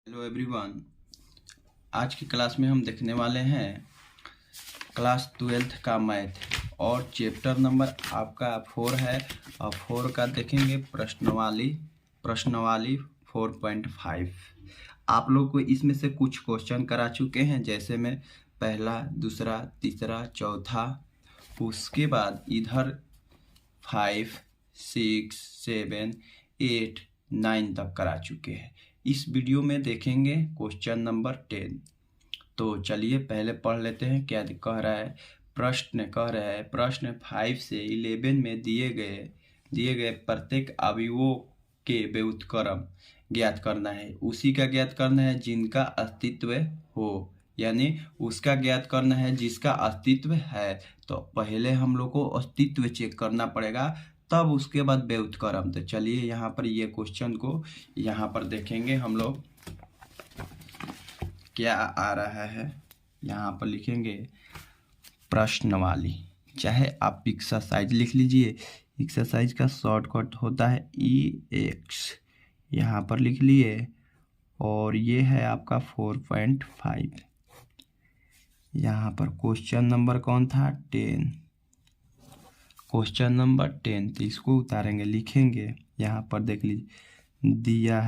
Hello everyone. आज की class में हम देखने वाले हैं क्लास 12th का मैथ और चैप्टर नंबर आपका 4 है और 4 का देखेंगे प्रश्नवाली 4.5। आप लोग को इसमें से कुछ क्वेश्चन करा चुके हैं, जैसे में पहला, दूसरा, तीसरा, चौथा। उसके बाद इधर 5, 6, 7, 8, 9 तक करा चुके हैं। इस वीडियो में देखेंगे क्वेश्चन नंबर 10। तो चलिए पहले पढ़ लेते हैं क्या कह रहा है। प्रश्न 5 से 11 में दिए गए प्रत्येक अवयवों के व्युत्क्रम ज्ञात करना है। उसी का ज्ञात करना है जिनका अस्तित्व हो, यानी उसका ज्ञात करना है जिसका अस्तित्व है। तो पहले हम लोग को अस्तित्व चेक करना पड़ेगा, तब उसके बाद व्युत्क्रम। तो चलिए यहाँ पर ये क्वेश्चन को यहाँ पर देखेंगे हम लोग क्या आ रहा है। यहाँ पर लिखेंगे प्रश्नवाली, चाहे आप एक्सरसाइज लिख लीजिए। एक्सरसाइज का शॉर्टकट होता है EX, यहाँ पर लिख लिए। और ये है आपका 4.5। यहाँ पर क्वेश्चन नंबर कौन था? 10। क्वेश्चन नंबर 10, तो इसको उतारेंगे, लिखेंगे। यहाँ पर देख लीजिए, दिया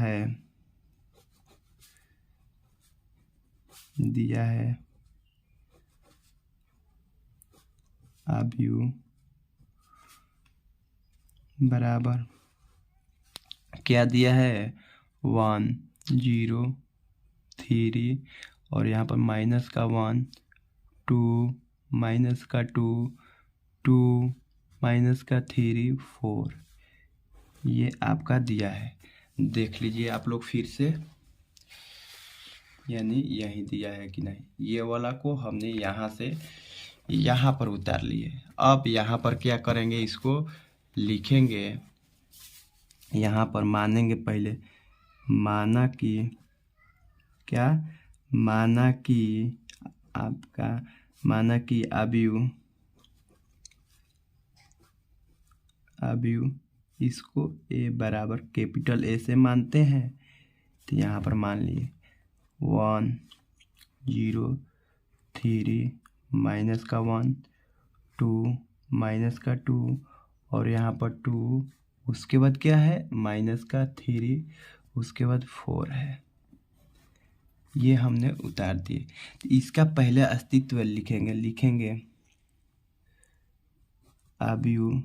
है अवयव बराबर क्या दिया है? 1, 0, 3 और यहाँ पर माइनस का 1, 2, माइनस का 2, 2, माइनस का 3, 4। ये आपका दिया है। देख लीजिए आप लोग फिर से, यानी यही दिया है कि नहीं। ये वाला को हमने यहाँ से यहाँ पर उतार लिए। अब यहाँ पर क्या करेंगे, इसको लिखेंगे। यहाँ पर मानेंगे पहले, माना कि अवयव इसको A बराबर कैपिटल A से मानते हैं। तो यहाँ पर मान लिए 1, 0, 3, माइनस का 1, 2, माइनस का 2 और यहाँ पर 2, उसके बाद क्या है? माइनस का 3, उसके बाद 4 है। ये हमने उतार दिए। तो इसका पहले अस्तित्व लिखेंगे अवयव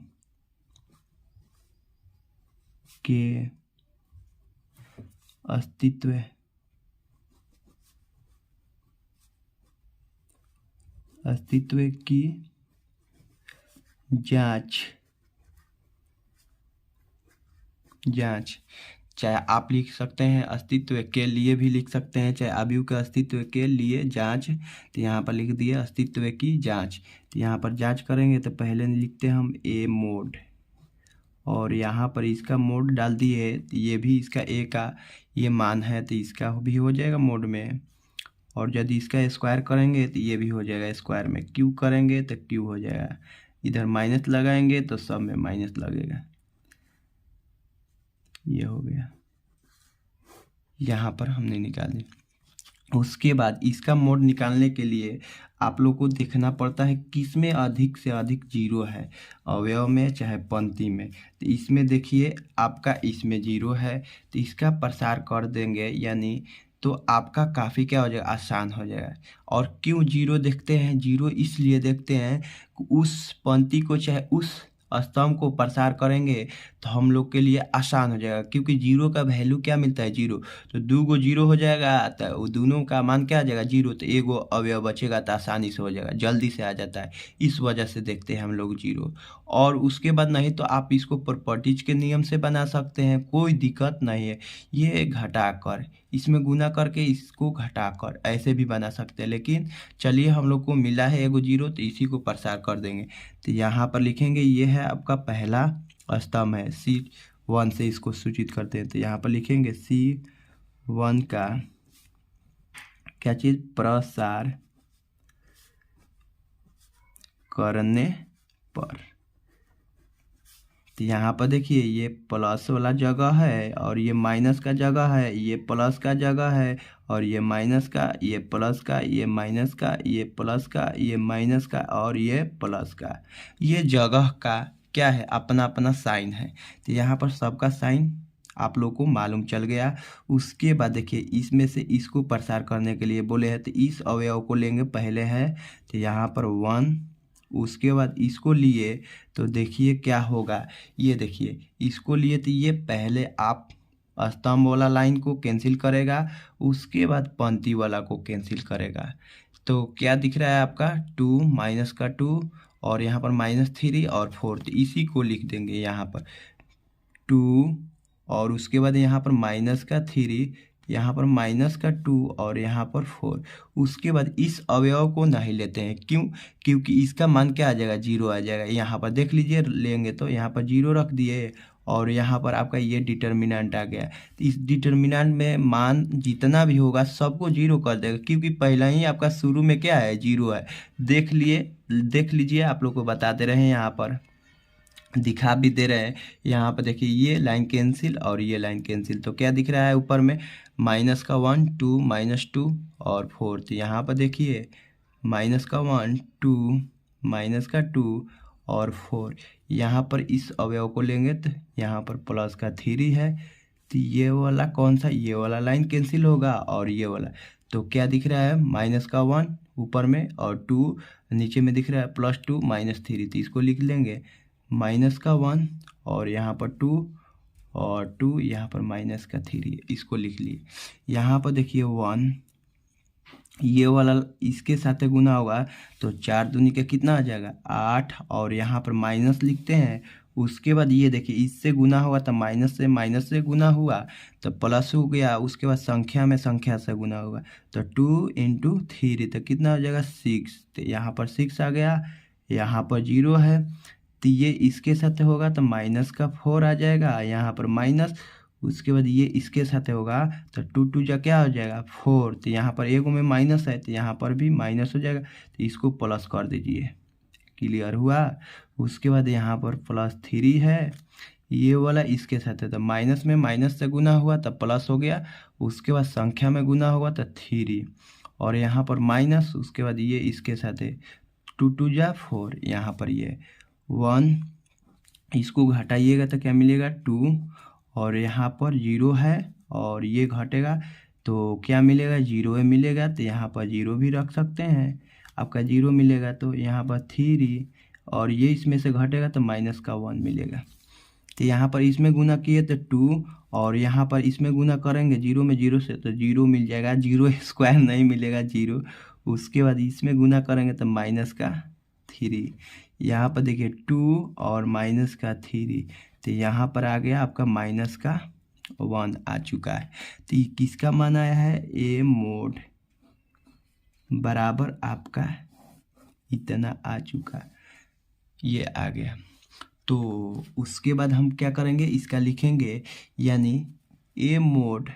के अस्तित्व की जांच। चाहे आप लिख सकते हैं अस्तित्व के लिए भी लिख सकते हैं, चाहे अवयव के अस्तित्व के लिए जांच। तो यहाँ पर लिख दिए अस्तित्व की जांच। तो यहाँ पर जांच करेंगे तो पहले लिखते हैं हम A मोड, और यहाँ पर इसका मोड डाल दिए। तो ये भी इसका A का ये मान है, तो इसका भी हो जाएगा मोड में। और यदि इसका स्क्वायर करेंगे तो ये भी हो जाएगा स्क्वायर में। क्यू करेंगे तो क्यू हो जाएगा। इधर माइनस लगाएंगे तो सब में माइनस लगेगा। ये हो गया, यहाँ पर हमने निकाल दिया। उसके बाद इसका मोड निकालने के लिए आप लोग को देखना पड़ता है किसमें अधिक से अधिक जीरो है, अवयव में चाहे पंक्ति में। तो इसमें देखिए आपका इसमें जीरो है, तो इसका प्रसार कर देंगे, यानी तो आपका काफ़ी क्या हो जाएगा, आसान हो जाएगा। और क्यों जीरो देखते हैं? जीरो इसलिए देखते हैं कि उस पंक्ति को चाहे उस स्तंभ को प्रसार करेंगे तो हम लोग के लिए आसान हो जाएगा, क्योंकि जीरो का वैल्यू क्या मिलता है? जीरो। तो 2 गो जीरो हो जाएगा तो वो दोनों का मान क्या आ जाएगा? जीरो। तो एगो अवयव बचेगा तो आसानी से हो जाएगा, जल्दी से आ जाता है। इस वजह से देखते हैं हम लोग जीरो। और उसके बाद नहीं तो आप इसको प्रॉपर्टीज के नियम से बना सकते हैं, कोई दिक्कत नहीं है। ये घटाकर इसमें गुना करके इसको घटाकर ऐसे भी बना सकते हैं, लेकिन चलिए हम लोग को मिला है एगो जीरो, तो इसी को प्रसार कर देंगे। तो यहाँ पर लिखेंगे ये है आपका पहला स्तंभ है, C1 से इसको सूचित करते हैं। तो यहाँ पर लिखेंगे C1 का क्या चीज़? प्रसार करने पर तो यहाँ पर देखिए ये प्लस वाला जगह है और ये माइनस का जगह है, ये प्लस का जगह है और ये माइनस का, ये प्लस का, ये माइनस का, ये प्लस का, ये माइनस का और ये प्लस का। ये जगह का क्या है, अपना अपना साइन है। तो यहाँ पर सबका साइन आप लोग को मालूम चल गया। उसके बाद देखिए इसमें से इसको प्रसार करने के लिए बोले हैं, तो इस अवयव को लेंगे पहले है, तो यहाँ पर 1, उसके बाद इसको लिए तो देखिए क्या होगा, ये देखिए इसको लिए तो ये पहले आप स्तंभ वाला लाइन को कैंसिल करेगा, उसके बाद पंक्ति वाला को कैंसिल करेगा। तो क्या दिख रहा है आपका 2 माइनस का 2 और यहाँ पर -3 और 4, तो इसी को लिख देंगे यहाँ पर 2 और उसके बाद यहाँ पर माइनस का 3, यहाँ पर माइनस का 2 और यहाँ पर 4। उसके बाद इस अवयव को नहीं लेते हैं, क्यों? क्योंकि इसका मान क्या आ जाएगा, 0 आ जाएगा। यहाँ पर देख लीजिए, लेंगे तो यहाँ पर 0 रख दिए और यहाँ पर आपका ये डिटर्मिनेंट आ गया। तो इस डिटर्मिनेंट में मान जितना भी होगा सबको 0 कर देगा, क्योंकि पहला ही आपका शुरू में क्या है, 0 है। देख लीजिए, आप लोग को बताते रहे, यहाँ पर दिखा भी दे रहे हैं। यहाँ पर देखिए ये लाइन कैंसिल और ये लाइन कैंसिल, तो क्या दिख रहा है ऊपर में माइनस का 1 2 -2 और 4। तो यहाँ पर देखिए माइनस का 1 2 माइनस का 2 और 4। यहाँ पर इस अवयव को लेंगे तो यहाँ पर प्लस का 3 है, तो ये वाला कौन सा, ये वाला लाइन कैंसिल होगा और ये वाला। तो क्या दिख रहा है, माइनस का 1 ऊपर में और 2 नीचे में दिख रहा है, +2 -3। तो इसको लिख लेंगे माइनस का 1 और यहाँ पर 2 और 2 यहाँ पर माइनस का 3, इसको लिख लिए। यहाँ पर देखिए 1, ये वाला इसके साथ गुना होगा तो 4 दूनी का कितना आ जाएगा 8 और यहाँ पर माइनस लिखते हैं। उसके बाद ये देखिए इससे गुना होगा तो माइनस से गुना हुआ तो प्लस हो गया, उसके बाद संख्या में संख्या से गुना होगा तो 2 × 3 तो कितना हो जाएगा 6। तो यहाँ पर 6 आ गया, यहाँ पर 0 है तो ये इसके साथ होगा तो माइनस का 4 आ जाएगा, यहाँ पर माइनस। उसके बाद ये इसके साथ होगा तो 2 2 जा क्या हो जाएगा 4, तो यहाँ पर एक में माइनस है तो यहाँ पर भी माइनस हो जाएगा, तो इसको प्लस कर दीजिए। क्लियर हुआ? उसके बाद यहाँ पर +3 है, ये वाला इसके साथ है तो माइनस में माइनस से गुना हुआ तब प्लस हो गया, उसके बाद संख्या में गुना होगा तो 3 और यहाँ पर माइनस, उसके बाद ये इसके साथ है 2 2 जा 4, यहाँ पर ये 1, इसको घटाइएगा तो क्या मिलेगा 2 और यहाँ पर 0 है और ये घटेगा तो क्या मिलेगा 0 मिलेगा, तो यहाँ पर 0 भी रख सकते हैं, आपका 0 मिलेगा। तो यहाँ पर 3 और ये इसमें से घटेगा तो माइनस का 1 मिलेगा। तो यहाँ पर इसमें गुना किए तो 2 और यहाँ पर इसमें गुना करेंगे 0 में 0 से तो 0 मिल जाएगा, 0² नहीं मिलेगा 0। उसके बाद इसमें गुना करेंगे तो माइनस का 3, यहाँ पर देखिए 2 और माइनस का 3, तो यहाँ पर आ गया आपका माइनस का 1 आ चुका है। तो ये किसका मान आया है, a mod बराबर आपका इतना आ चुका, ये आ गया। तो उसके बाद हम क्या करेंगे, इसका लिखेंगे, यानी a mod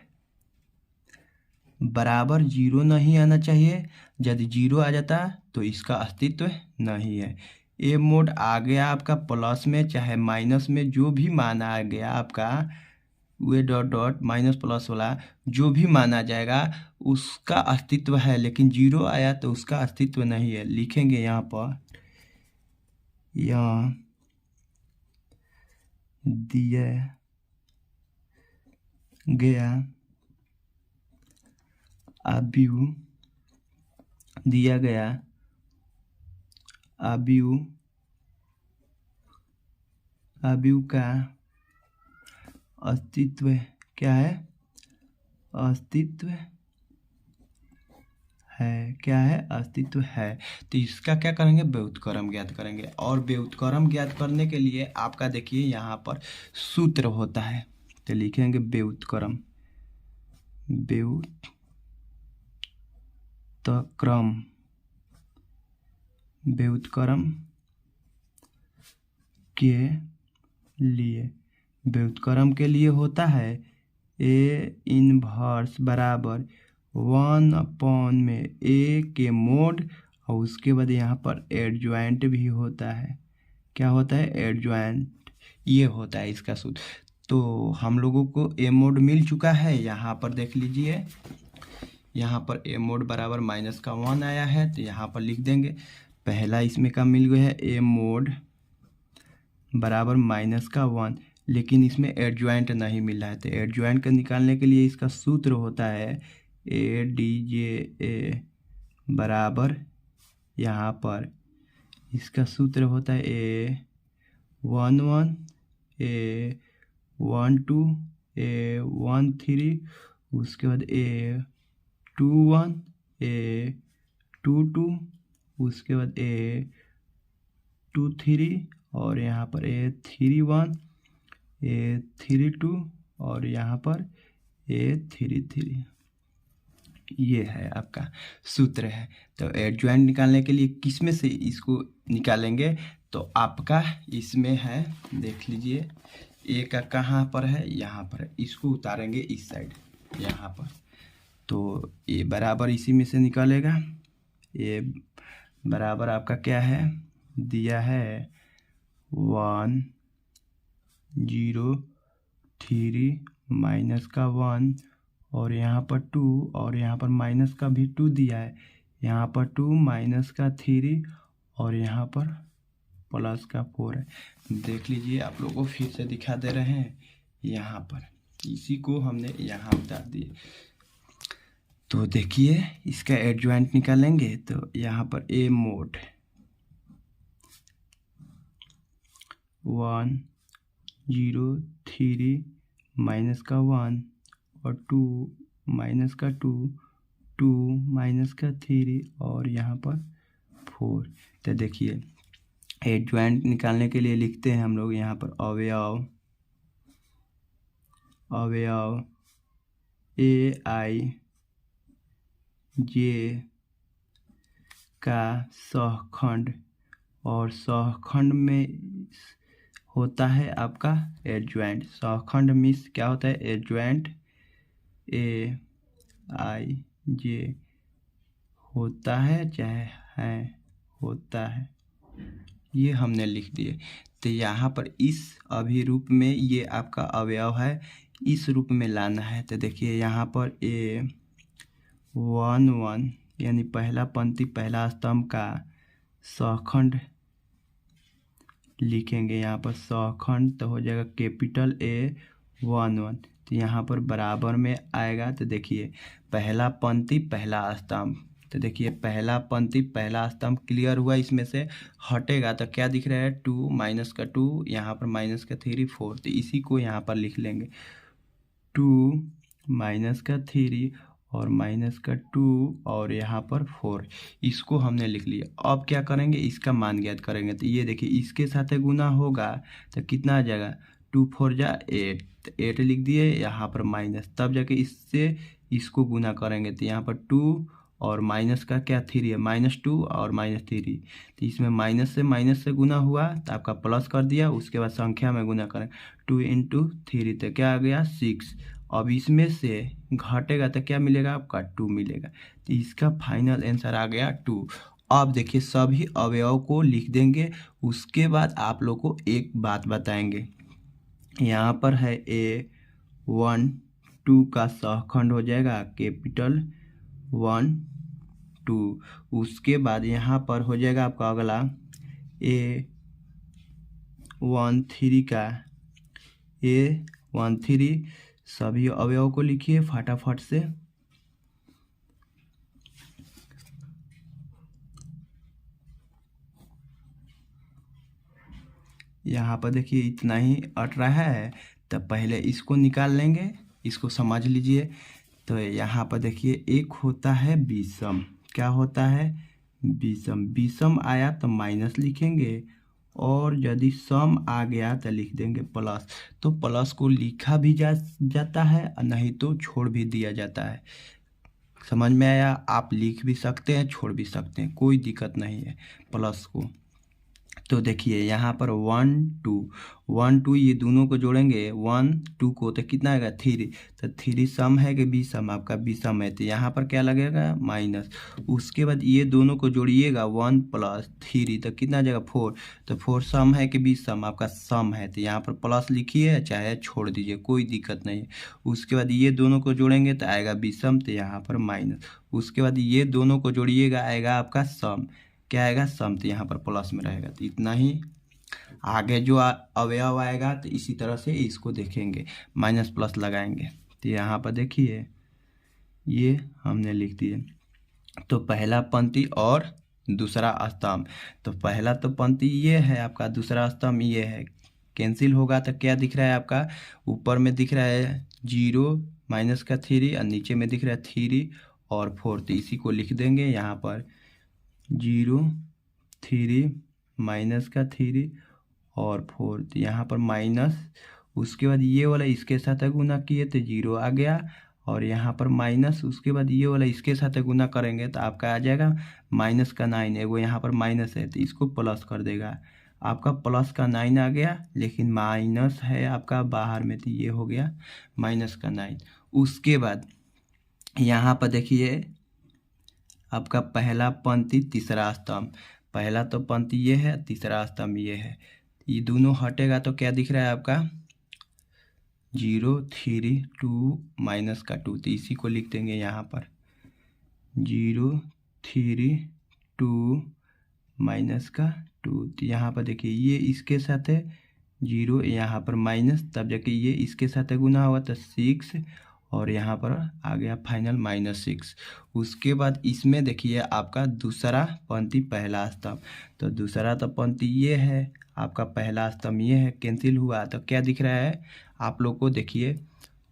बराबर 0 नहीं आना चाहिए, यदि 0 आ जाता तो इसका अस्तित्व नहीं है। ए मोड आ गया आपका प्लस में चाहे माइनस में, जो भी मान आ गया आपका वे डॉट डॉट माइनस प्लस वाला जो भी माना जाएगा उसका अस्तित्व है, लेकिन 0 आया तो उसका अस्तित्व नहीं है। लिखेंगे यहाँ पर, यहाँ दिया गया अवयव दिया गया अवयव का अस्तित्व क्या है, अस्तित्व है, क्या है, अस्तित्व है। तो इसका क्या करेंगे, व्युत्क्रम ज्ञात करेंगे। और व्युत्क्रम ज्ञात करने के लिए आपका देखिए यहाँ पर सूत्र होता है, तो लिखेंगे व्युत्क्रम व्युत्क्रम के लिए होता है A इनवर्स बराबर 1/A के मोड, और उसके बाद यहाँ पर एडजॉइंट भी होता है। क्या होता है, एडजॉइंट, ये होता है इसका सूत्र। तो हम लोगों को ए मोड मिल चुका है। यहाँ पर देख लीजिए, यहाँ पर ए मोड बराबर -1 आया है, तो यहाँ पर लिख देंगे। पहला इसमें का मिल गया है ए मोड बराबर -1, लेकिन इसमें एडजॉइंट नहीं मिला है। तो एडजॉइंट का निकालने के लिए इसका सूत्र होता है ADJA बराबर, यहाँ पर इसका सूत्र होता है A11 A12 A13, उसके बाद A21 A22, उसके बाद A23, और यहाँ पर A31 A32, और यहाँ पर A33। ये है आपका सूत्र है। तो एडजॉइंट निकालने के लिए किस में से इसको निकालेंगे, तो आपका इसमें है, देख लीजिए ए का कहाँ पर है, यहाँ पर है। इसको उतारेंगे इस साइड यहाँ पर, तो ए बराबर इसी में से निकालेगा। ए बराबर आपका क्या है, दिया है 103 -1, और यहाँ पर 2, और यहाँ पर माइनस का भी 2 दिया है। यहाँ पर 2 -3, और यहाँ पर +4 है। देख लीजिए, आप लोगों को फिर से दिखा दे रहे हैं। यहाँ पर इसी को हमने यहाँ उतार दिए। तो देखिए, इसका एडजॉइंट निकालेंगे, तो यहाँ पर ए मोड 103 -1 और 2 -2 2 -3, और यहाँ पर 4। तो देखिए, एडजॉइंट निकालने के लिए लिखते हैं हम लोग यहाँ पर अवयव AIJ का सहखंड, और सहखंड में होता है आपका एडजॉइंट। सहखंड मीन्स क्या होता है, एडजॉइंट AIJ होता है चाहे होता है, ये हमने लिख दिए। तो यहाँ पर इस अभिरूप में ये आपका अवयव है, इस रूप में लाना है। तो देखिए, यहाँ पर A11 यानी पहला पंक्ति पहला स्तंभ का सहखंड लिखेंगे। यहाँ पर सहखंड तो हो जाएगा कैपिटल A11, तो यहाँ पर बराबर में आएगा। तो देखिए, पहला पंक्ति पहला स्तंभ, तो देखिए पहला पंक्ति पहला स्तंभ क्लियर हुआ। इसमें से हटेगा तो क्या दिख रहा है, 2 -2, यहाँ पर -3 4। तो इसी को यहाँ पर लिख लेंगे, 2 -3 और -2 और यहाँ पर 4। इसको हमने लिख लिया। अब क्या करेंगे, इसका मान ज्ञात करेंगे। तो ये देखिए, इसके साथ गुना होगा तो कितना आ जाएगा, 2 4 जा 8, तो 8 लिख दिए, यहाँ पर माइनस, तब जाके इससे इसको गुना करेंगे। तो यहाँ पर 2 और माइनस का क्या 3 है, -2 और -3, तो इसमें माइनस से गुना हुआ तो आपका प्लस कर दिया। उसके बाद संख्या में गुना करें, 2 × 3, तो क्या आ गया 6। अब इसमें से घटेगा तो क्या मिलेगा आपका, 2 मिलेगा। तो इसका फाइनल आंसर आ गया 2। अब देखिए, सभी अवयव को लिख देंगे। उसके बाद आप लोग को एक बात बताएंगे, यहाँ पर है A12 का सहखंड हो जाएगा कैपिटल 1 2। उसके बाद यहाँ पर हो जाएगा आपका अगला A13 का A13। सभी अवयव को लिखिए फटाफट से। यहाँ पर देखिए, इतना ही अट रहा है, तो पहले इसको निकाल लेंगे, इसको समझ लीजिए। तो यहाँ पर देखिए, एक होता है विषम। क्या होता है, विषम। विषम आया तो माइनस लिखेंगे, और यदि सम आ गया तो लिख देंगे प्लस। तो प्लस को लिखा भी जाता है, नहीं तो छोड़ भी दिया जाता है। समझ में आया, आप लिख भी सकते हैं छोड़ भी सकते हैं, कोई दिक्कत नहीं है प्लस को। तो देखिए यहाँ पर 1 2 1 2 ये दोनों को जोड़ेंगे 1 2 को, तो कितना आएगा 3। तो 3 सम है कि विषम, आपका विषम है, तो यहाँ पर क्या लगेगा माइनस। उसके बाद ये दोनों को जोड़िएगा 1 + 3, तो कितना आ जाएगा 4। तो 4 सम है कि विषम, आपका सम है, तो यहाँ पर प्लस लिखिए चाहे छोड़ दीजिए, कोई दिक्कत नहीं है। उसके बाद ये दोनों को जोड़ेंगे तो आएगा विषम, तो यहाँ पर माइनस। उसके बाद ये दोनों को जोड़िएगा आएगा आपका सम, क्या आएगा सम, तो यहाँ पर प्लस में रहेगा। तो इतना ही, आगे जो अवयव आएगा तो इसी तरह से इसको देखेंगे, माइनस प्लस लगाएंगे। तो यहाँ पर देखिए ये हमने लिख दिए। तो पहला पंक्ति और दूसरा स्तंभ, तो पहला तो पंक्ति ये है आपका, दूसरा स्तंभ ये है, कैंसिल होगा तो क्या दिख रहा है आपका, ऊपर में दिख रहा है 0 माइनस का 3 और नीचे में दिख रहा है 3 और 4। तो इसी को लिख देंगे यहाँ पर 0 3 माइनस का 3 और 4, तो यहाँ पर माइनस। उसके बाद ये वाला इसके साथ गुना किए तो 0 आ गया, और यहाँ पर माइनस। उसके बाद ये वाला इसके साथ गुना करेंगे तो आपका आ जाएगा माइनस का 9, वो यहाँ पर माइनस है तो इसको प्लस कर देगा, आपका प्लस का 9 आ गया, लेकिन माइनस है आपका बाहर में, तो ये हो गया माइनस का 9। उसके बाद यहाँ पर देखिए आपका पहला पंक्ति तीसरा स्तंभ, पहला तो पंक्ति ये है, तीसरा स्तंभ ये है, ये दोनों हटेगा तो क्या दिख रहा है आपका 0 3 2 माइनस का 2, तो इसी को लिख देंगे यहाँ पर 0 3 2 माइनस का 2। तो यहाँ पर देखिए ये इसके साथ है 0, यहाँ पर माइनस, तब जाके ये इसके साथ गुना होगा तो 6, और यहाँ पर आ गया फाइनल -6। उसके बाद इसमें देखिए आपका दूसरा पंक्ति पहला स्तंभ, तो दूसरा तो पंक्ति ये है आपका, पहला स्तंभ ये है, कैंसिल हुआ तो क्या दिख रहा है आप लोग को, देखिए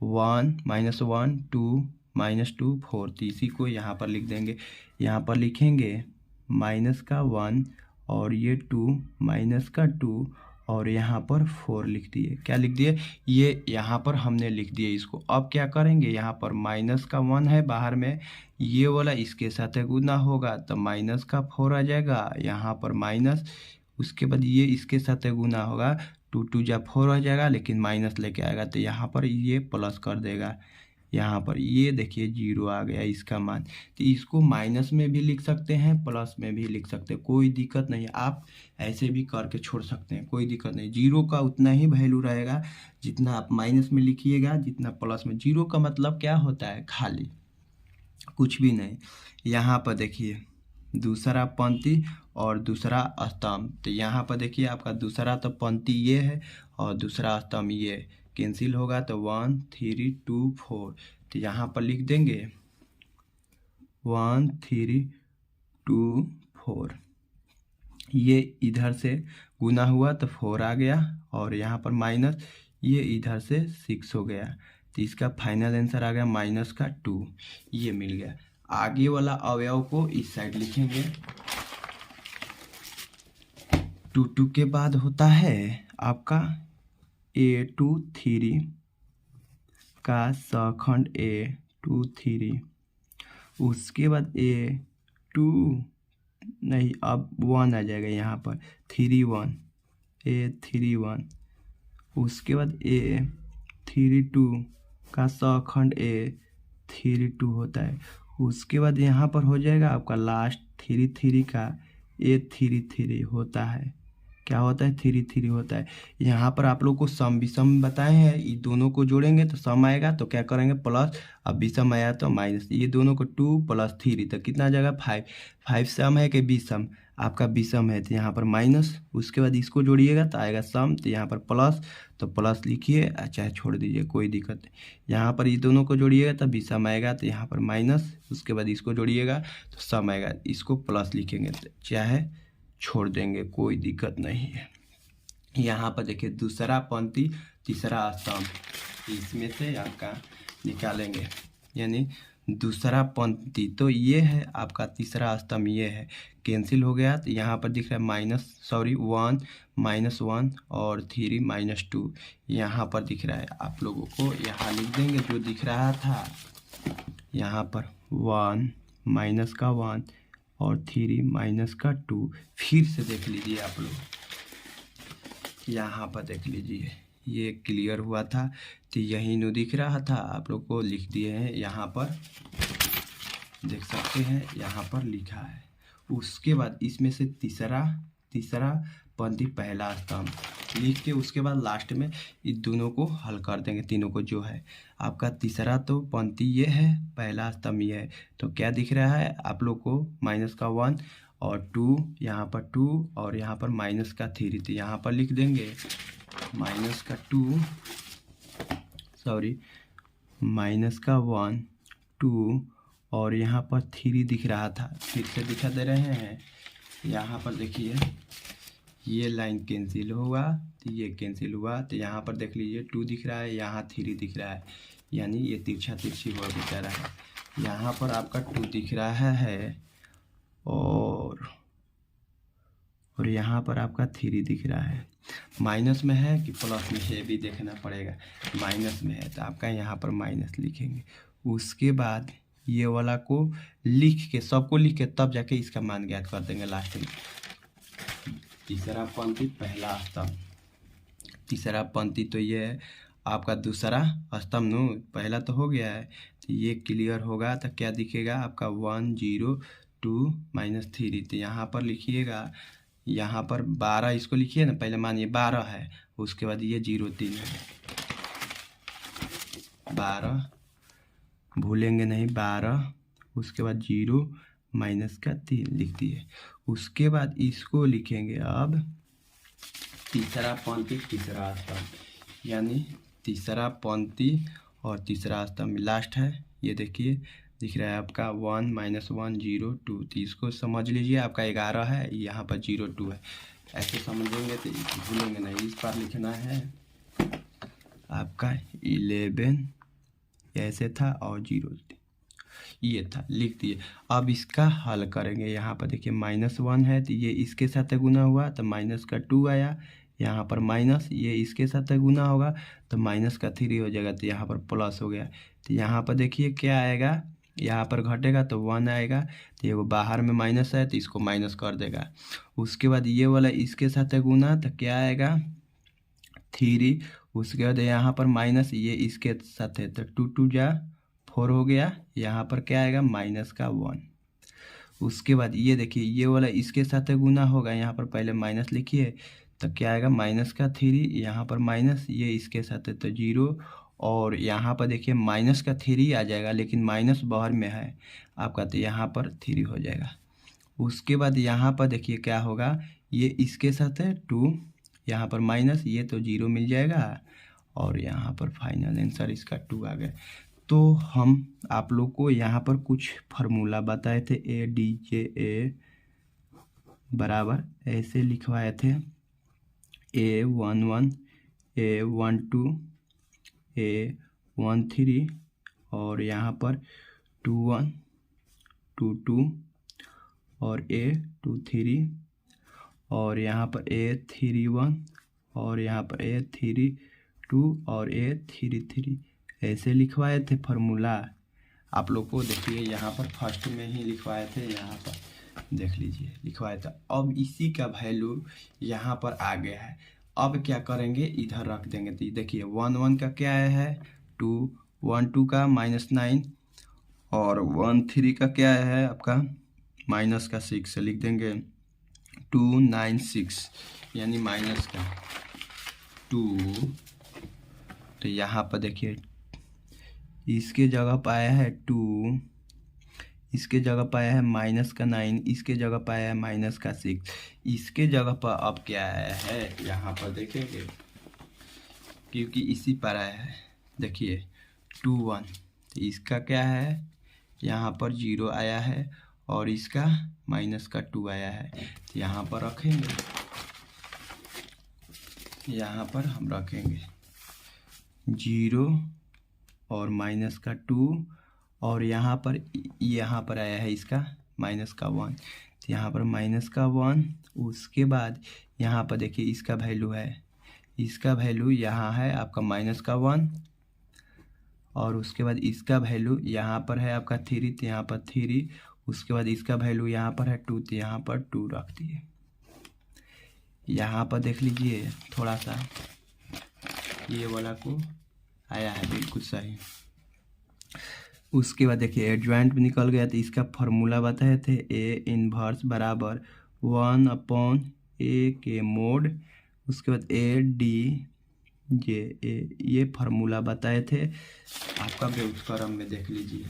1 -1 2 -2 4, तो इसी को यहाँ पर लिख देंगे। यहाँ पर लिखेंगे माइनस का 1 और ये 2 माइनस का 2 और यहाँ पर 4 लिख दिए। क्या लिख दिए, ये यहाँ पर हमने लिख दिए इसको। अब क्या करेंगे, यहाँ पर माइनस का 1 है बाहर में, ये वाला इसके साथ गुना होगा तो माइनस का 4 आ जाएगा, यहाँ पर माइनस। उसके बाद ये इसके साथ गुना होगा, 2 2 जा 4 आ जाएगा, लेकिन माइनस लेके आएगा तो यहाँ पर ये प्लस कर देगा। यहाँ पर ये देखिए 0 आ गया इसका मान। तो इसको माइनस में भी लिख सकते हैं, प्लस में भी लिख सकते हैं, कोई दिक्कत नहीं, आप ऐसे भी करके छोड़ सकते हैं, कोई दिक्कत नहीं। 0 का उतना ही वैल्यू रहेगा जितना आप माइनस में लिखिएगा, जितना प्लस में। 0 का मतलब क्या होता है, खाली, कुछ भी नहीं। यहाँ पर देखिए दूसरा पंक्ति और दूसरा स्तंभ, तो यहाँ पर देखिए आपका दूसरा तो पंक्ति ये है और दूसरा स्तंभ ये, कैंसिल होगा तो 1 3 2 4, तो यहाँ पर लिख देंगे 1 3 2 4। ये इधर से गुना हुआ तो 4 आ गया, और यहाँ पर माइनस, ये इधर से 6 हो गया, तो इसका फाइनल आंसर आ गया -2, ये मिल गया। आगे वाला अवयव को इस साइड लिखेंगे। 2 2 के बाद होता है आपका A2 3 का सखंड A2 3, उसके बाद A2 नहीं, अब 1 आ जाएगा यहाँ पर 3 1 A3 1। उसके बाद A3 2 का सखंड A3 2 होता है। उसके बाद यहाँ पर हो जाएगा आपका लास्ट 3 3 का A3 3 होता है। क्या होता है, 3 3 होता है। यहाँ पर आप लोग को सम विषम बताए हैं, ये दोनों को जोड़ेंगे तो सम आएगा, तो क्या करेंगे प्लस, अब विषम आया तो माइनस, ये दोनों को 2 + 3, तो कितना आ जाएगा 5। 5 सम है कि विषम, आपका विषम है, तो यहाँ पर माइनस। उसके बाद इसको जोड़िएगा तो आएगा सम, तो यहाँ पर प्लस, तो प्लस लिखिए चाहे छोड़ दीजिए, कोई दिक्कत नहीं। यहाँ पर ये दोनों को जोड़िएगा तो विषम आएगा, तो यहाँ पर माइनस। उसके बाद इसको जोड़िएगा तो सम आएगा, इसको प्लस लिखेंगे चाहे छोड़ देंगे, कोई दिक्कत नहीं है। यहाँ पर देखिए दूसरा पंक्ति तीसरा स्तंभ, इसमें से आपका निकालेंगे, यानी दूसरा पंक्ति तो ये है आपका, तीसरा स्तंभ ये है, कैंसिल हो गया, तो यहाँ पर दिख रहा है 1 -1 और 3 -2, यहाँ पर दिख रहा है। आप लोगों को यहाँ लिख देंगे जो दिख रहा था, यहाँ पर 1 -1 और 3 -2। फिर से देख लीजिए आप लोग, यहाँ पर देख लीजिए ये क्लियर हुआ था, तो यही नो दिख रहा था, आप लोग को लिख दिए हैं यहाँ पर, देख सकते हैं यहाँ पर लिखा है। उसके बाद इसमें से तीसरा पंक्ति पहला स्तंभ लिख के उसके बाद लास्ट में इन दोनों को हल कर देंगे, तीनों को। जो है आपका तीसरा तो पंक्ति ये है, पहला स्तंभ ये है, तो क्या दिख रहा है आप लोग को, -1 और 2, यहाँ पर 2 और यहाँ पर -3, तो यहाँ पर लिख देंगे -2 सॉरी -1 2 और यहाँ पर 3 दिख रहा था, फिर से दिखा दे रहे हैं। यहाँ पर देखिए ये लाइन कैंसिल होगा, तो ये कैंसिल हुआ, तो यहाँ पर देख लीजिए 2 दिख रहा है, यहाँ 3 दिख रहा है, यानी ये तिरछी हुआ बेचारा है। यहाँ पर आपका 2 दिख रहा है और यहाँ पर आपका 3 दिख रहा है। माइनस में है कि प्लस में है भी देखना पड़ेगा, माइनस में है तो आपका यहाँ पर माइनस लिखेंगे। उसके बाद ये वाला को लिख के, सबको लिख के तब जाके इसका मान ज्ञात कर देंगे लास्ट में। तीसरा पंक्ति पहला स्तंभ, तीसरा पंक्ति तो ये है आपका दूसरा स्तंभ नो, पहला तो हो गया है, तो ये क्लियर होगा तो क्या दिखेगा आपका 1 0 2 -3, तो यहाँ पर लिखिएगा, यहाँ पर 12 इसको लिखिए ना, पहले मानिए 12 है, उसके बाद ये 0 3 है, 12 भूलेंगे नहीं, 12 उसके बाद 0 -3 लिख दिए। उसके बाद इसको लिखेंगे अब तीसरा पंक्ति तीसरा स्तंभ, यानी तीसरा पंक्ति और तीसरा स्तंभ लास्ट है। ये देखिए दिख रहा है आपका 1 -1 0 2, तो इसको समझ लीजिए आपका 11 है, यहाँ पर 0 2 है, ऐसे समझेंगे तो भूलेंगे नहीं। इस पर लिखना है आपका 11 ऐसे था और 0 ये था, लिख दिए। अब इसका हल करेंगे, यहाँ पर देखिए -1 है तो ये इसके साथ गुना हुआ तो -2 आया, यहाँ पर माइनस, ये इसके साथ गुना होगा तो -3 हो जाएगा, तो यहाँ पर प्लस हो गया। तो यहाँ पर देखिए क्या आएगा, यहाँ पर घटेगा तो 1 आएगा, तो ये वो बाहर में माइनस है तो इसको माइनस कर देगा। उसके बाद ये वाला इसके साथ गुना तो क्या आएगा 3, उसके बाद यहाँ पर माइनस, ये इसके साथ है तो 2 2 जा 4 हो गया, यहाँ पर क्या आएगा -1। उसके बाद ये देखिए ये वाला इसके साथ गुना होगा, यहाँ पर पहले माइनस लिखिए तो क्या आएगा -3, यहाँ पर माइनस, ये इसके साथ है तो 0 और यहाँ पर देखिए -3 आ जाएगा, लेकिन माइनस बाहर में है आपका, तो यहाँ पर 3 हो जाएगा। उसके बाद यहाँ पर देखिए क्या होगा, ये इसके साथ है 2, यहाँ पर माइनस, ये तो 0 मिल जाएगा और यहाँ पर फाइनल आंसर इसका 2 आ गया। तो हम आप लोग को यहाँ पर कुछ फार्मूला बताए थे, ADJA बराबर ऐसे लिखवाए थे, A11 A12 A13 और यहाँ पर 21 22 और A23 और यहाँ पर A31 और यहाँ पर A32 और A33 ऐसे लिखवाए थे फार्मूला। आप लोग को देखिए यहाँ पर फर्स्ट में ही लिखवाए थे, यहाँ पर देख लीजिए लिखवाया था। अब इसी का वैल्यू यहाँ पर आ गया है, अब क्या करेंगे इधर रख देंगे। तो देखिए 1 1 का क्या है 2, 1 2 का -9 और 1 3 का क्या है आपका -6 लिख देंगे 2 9 6, यानी माइनस का 2। तो यहाँ पर देखिए इसके जगह पर आया है 2, इसके जगह पर आया है -9, इसके जगह पर आया है -6, इसके जगह पर अब क्या आया है यहाँ पर देखेंगे, क्योंकि इसी पर आया है देखिए 2 1, तो इसका क्या है यहाँ पर 0 आया है और इसका -2 आया है। तो यहाँ पर रखेंगे, यहाँ पर हम रखेंगे 0 और -2 और यहाँ पर आया है इसका -1, तो यहाँ पर -1। उसके बाद यहाँ पर देखिए इसका वैल्यू है, इसका वैल्यू यहाँ है आपका -1 और उसके बाद इसका वैल्यू यहाँ पर है आपका 3, तो यहाँ पर 3। उसके बाद इसका वैल्यू यहाँ पर है 2, तो यहाँ पर 2 रख दिए। यहाँ पर देख लीजिए थोड़ा सा ये वाला को आया है बिल्कुल सही। उसके बाद देखिए एडजॉइंट भी निकल गया, तो इसका फॉर्मूला बताए थे ए इनवर्स बराबर 1/a के मोड, उसके बाद ए डी जे ए, ये फार्मूला बताए थे आपका व्युत्क्रम में। देख लीजिए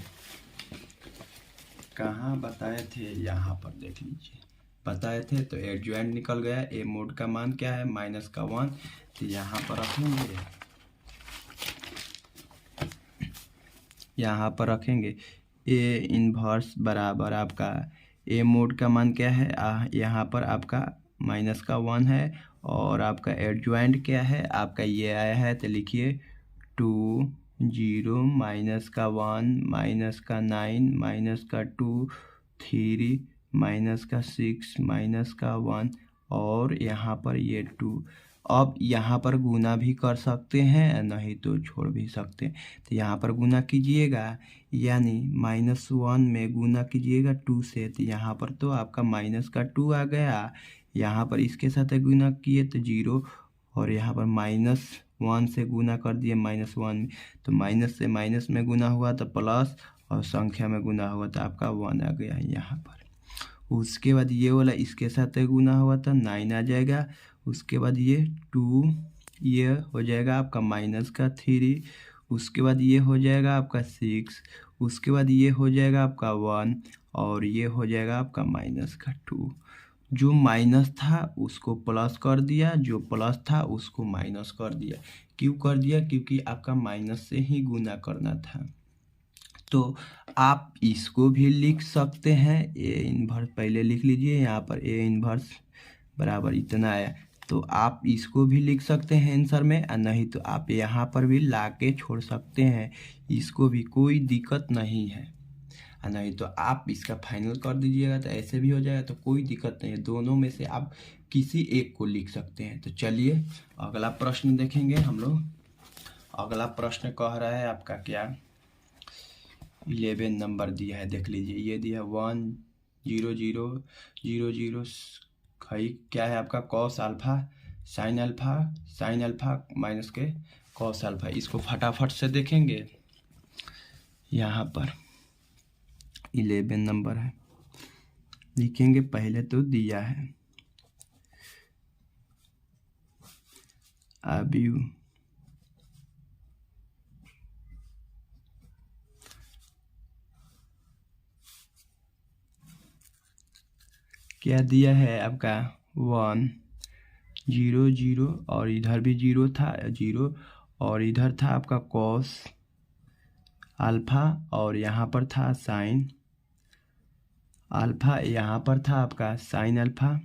कहाँ बताए थे, यहाँ पर देख लीजिए बताए थे। तो एडजॉइंट निकल गया, ए मोड का मान क्या है -1, तो यहाँ पर रखेंगे, यहाँ पर रखेंगे ए इनवर्स बराबर आपका ए मोड का मान क्या है, यहाँ पर आपका -1 है, और आपका एडजॉइंट क्या है आपका ये आया है, तो लिखिए 2 0 -1 -9 -2 3 -6 -1 और यहाँ पर ये 2। अब यहाँ पर गुना भी कर सकते हैं, नहीं तो छोड़ भी सकते हैं। तो यहाँ पर गुना कीजिएगा, यानी -1 में गुना कीजिएगा 2 से, तो यहाँ पर तो आपका -2 आ गया। यहाँ पर इसके साथ गुना किए तो 0, और यहाँ पर -1 से गुना कर दिए -1, तो माइनस से माइनस में गुना हुआ तो प्लस, और संख्या में गुना हुआ तो आपका 1 आ गया यहाँ पर। उसके बाद ये वाला इसके साथ गुना हुआ तो 9 आ जाएगा। उसके बाद ये 2, ये हो जाएगा आपका -3, उसके बाद ये हो जाएगा आपका 6, उसके बाद ये हो जाएगा आपका 1, और ये हो जाएगा आपका -2। जो माइनस था उसको प्लस कर दिया, जो प्लस था उसको माइनस कर दिया। क्यों कर दिया? क्योंकि आपका माइनस से ही गुना करना था। तो आप इसको भी लिख सकते हैं, ए इनवर्स पहले लिख लीजिए, यहाँ पर ए इनवर्स बराबर इतना आया, तो आप इसको भी लिख सकते हैं आंसर में, और नहीं तो आप यहाँ पर भी ला के छोड़ सकते हैं, इसको भी कोई दिक्कत नहीं है। और नहीं तो आप इसका फाइनल कर दीजिएगा तो ऐसे भी हो जाएगा, तो कोई दिक्कत नहीं है, दोनों में से आप किसी एक को लिख सकते हैं। तो चलिए अगला प्रश्न देखेंगे हम लोग। अगला प्रश्न कह रहा है आपका क्या, 11 नंबर दिया है, देख लीजिए ये दिया 1 0 0 0 0 खई क्या है आपका cos alpha sine alpha minus के कॉस अल्फा। इसको फटाफट से देखेंगे। यहाँ पर 11 नंबर है, लिखेंगे पहले तो दिया है अभी क्या दिया है आपका 1 0 0, और इधर भी 0 था 0, और इधर था आपका कॉस अल्फा, और यहाँ पर था साइन अल्फा, यहाँ पर था आपका साइन अल्फा,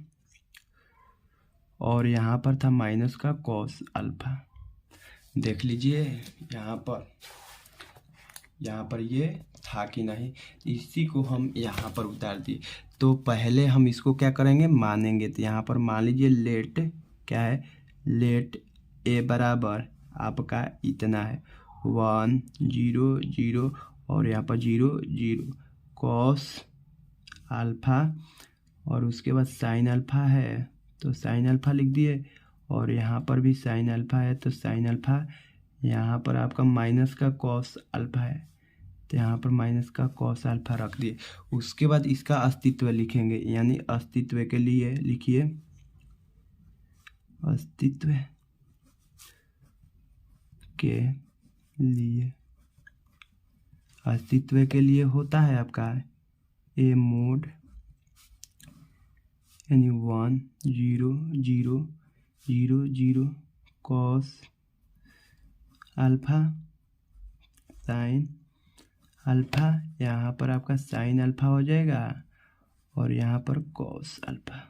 और यहाँ पर था माइनस का कॉस अल्फा। देख लीजिए यहाँ पर ये था कि नहीं, इसी को हम यहाँ पर उतार दिए। तो पहले हम इसको क्या करेंगे, मानेंगे। तो यहाँ पर मान लीजिए लेट क्या है, लेट ए बराबर आपका इतना है 1 0 0, और यहाँ पर 0 0 कॉस अल्फा, और उसके बाद साइन अल्फा है तो साइन अल्फा लिख दिए, और यहाँ पर भी साइन अल्फा है तो साइन अल्फा, यहाँ पर आपका माइनस का कॉस अल्फा है तो यहाँ पर माइनस का कॉस अल्फा रख दिए। उसके बाद इसका अस्तित्व लिखेंगे, यानी अस्तित्व के लिए लिखिए, अस्तित्व के लिए, अस्तित्व के लिए होता है आपका ए मोड, यानी 1 0 0 0 0 कॉस अल्फा साइन अल्फा, यहाँ पर आपका साइन अल्फा हो जाएगा, और यहाँ पर कॉस अल्फा,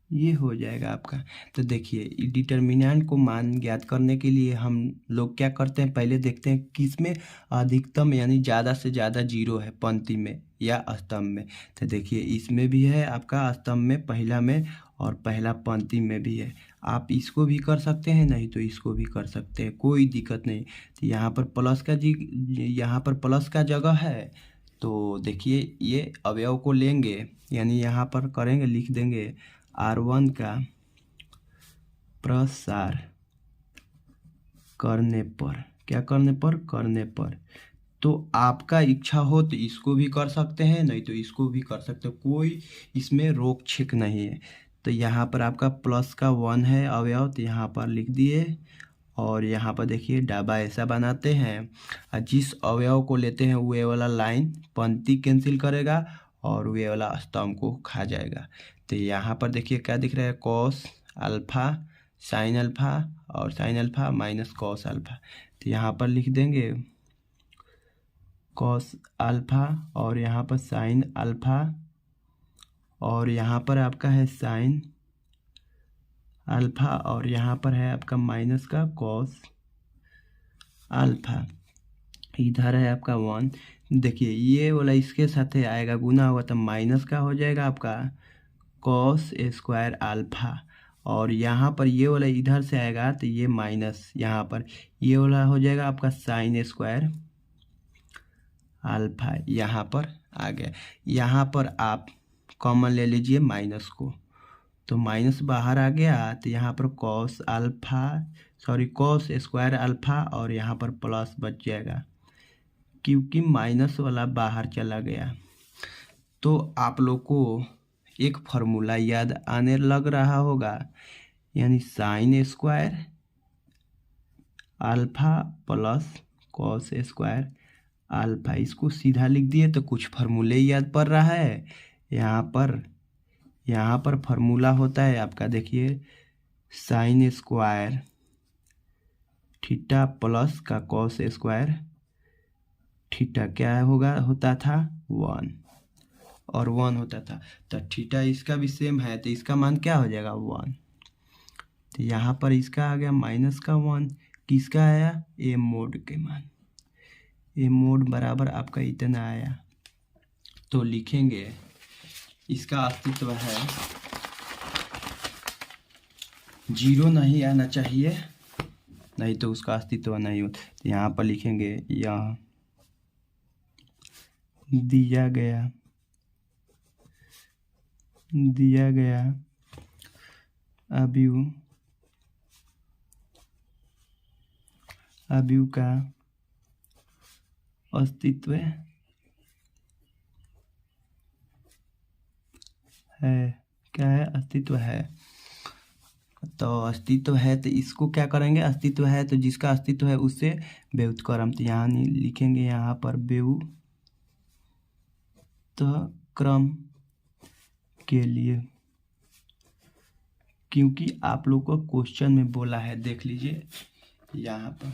ये हो जाएगा आपका। तो देखिए डिटर्मिनेंट को मान ज्ञात करने के लिए हम लोग क्या करते हैं, पहले देखते हैं किसमें अधिकतम यानी ज़्यादा से ज़्यादा जीरो है, पंक्ति में या स्तंभ में। तो देखिए इसमें भी है आपका स्तंभ में पहला में, और पहला पंक्ति में भी है। आप इसको भी कर सकते हैं, नहीं तो इसको भी कर सकते हैं, कोई दिक्कत नहीं। तो यहाँ पर प्लस का जगह है, तो देखिए ये अवयव को लेंगे, यानी यहाँ पर करेंगे लिख देंगे R1 का प्रसार करने पर, क्या करने पर तो आपका इच्छा हो तो इसको भी कर सकते हैं, नहीं तो इसको भी कर सकते हैं, कोई इसमें रोक छेक नहीं है। तो यहाँ पर आपका प्लस का 1 है अवयव, तो यहाँ पर लिख दिए। और यहाँ पर देखिए डब्बा ऐसा बनाते हैं, और जिस अवयव को लेते हैं वे वाला लाइन पंक्ति कैंसिल करेगा और वे वाला स्तंभ को खा जाएगा। तो यहाँ पर देखिए क्या दिख रहा है, कॉस अल्फा साइन अल्फा और sine alpha minus cos alpha. तो यहाँ पर लिख देंगे कॉस अल्फा और यहाँ पर साइन अल्फा और यहाँ पर आपका है साइन अल्फा और यहाँ पर है आपका माइनस का कॉस अल्फा। इधर है आपका 1। देखिए ये वाला इसके साथ आएगा, गुना होगा तो माइनस का हो जाएगा आपका कॉस स्क्वायर अल्फा। और यहाँ पर ये वाला इधर से आएगा तो ये माइनस, यहाँ पर ये वाला हो जाएगा आपका साइन स्क्वायर अल्फा। यहाँ पर आ गया। यहाँ पर आप कॉमन ले लीजिए माइनस को, तो माइनस बाहर आ गया, तो यहाँ पर कॉस स्क्वायर अल्फा और यहाँ पर प्लस बच जाएगा क्योंकि माइनस वाला बाहर चला गया। तो आप लोग को एक फार्मूला याद आने लग रहा होगा, यानी sine square alpha plus cos square alpha. इसको सीधा लिख दिए तो कुछ फार्मूले याद पड़ रहा है। यहाँ पर फार्मूला होता है आपका, देखिए साइन स्क्वायर थीटा प्लस का कॉस स्क्वायर थीटा क्या होता था 1 और 1 होता था, तो थीटा इसका भी सेम है, तो इसका मान क्या हो जाएगा 1। तो यहाँ पर इसका आ गया माइनस का 1, किसका आया ए मोड के मान, ए मोड बराबर आपका इतना आया। तो लिखेंगे इसका अस्तित्व है, 0 नहीं आना चाहिए, नहीं तो उसका अस्तित्व नहीं होता। तो यहाँ पर लिखेंगे यहाँ दिया गया अवयव का अस्तित्व है, क्या है अस्तित्व है। तो अस्तित्व है तो इसको क्या करेंगे, अस्तित्व है तो जिसका अस्तित्व है उससे व्युत्क्रम, तो यहाँ नहीं लिखेंगे, यहाँ पर व्युत्क्रम के लिए, क्योंकि आप लोग को क्वेश्चन में बोला है, देख लीजिए यहाँ पर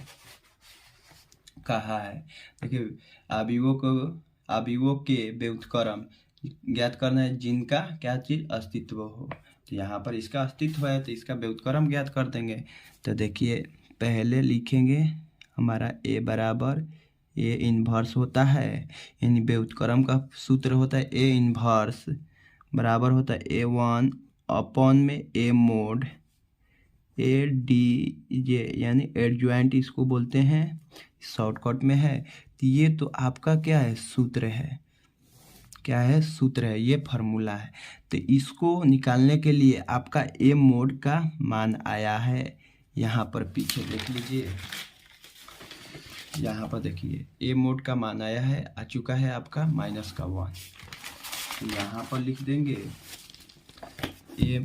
कहा है, देखिए अवयवों के व्युत्क्रम ज्ञात करना है जिनका क्या चीज अस्तित्व हो। तो यहाँ पर इसका अस्तित्व है तो इसका व्युत्क्रम ज्ञात कर देंगे। तो देखिए पहले लिखेंगे हमारा ए बराबर ए इन्वर्स होता है, यानी व्युत्क्रम का सूत्र होता है ए इन्वर्स बराबर होता है A1 अपॉन में ए मोड ए डी जे, यानी एडजॉइंट इसको बोलते हैं, शॉर्टकट में है। तो ये तो आपका क्या है सूत्र है, क्या है सूत्र है, ये फार्मूला है। तो इसको निकालने के लिए आपका ए मोड का मान आया है, यहाँ पर पीछे देख लीजिए, यहाँ पर देखिए ए मोड का मान आया है, आ चुका है आपका माइनस का 1। यहाँ पर लिख देंगे ए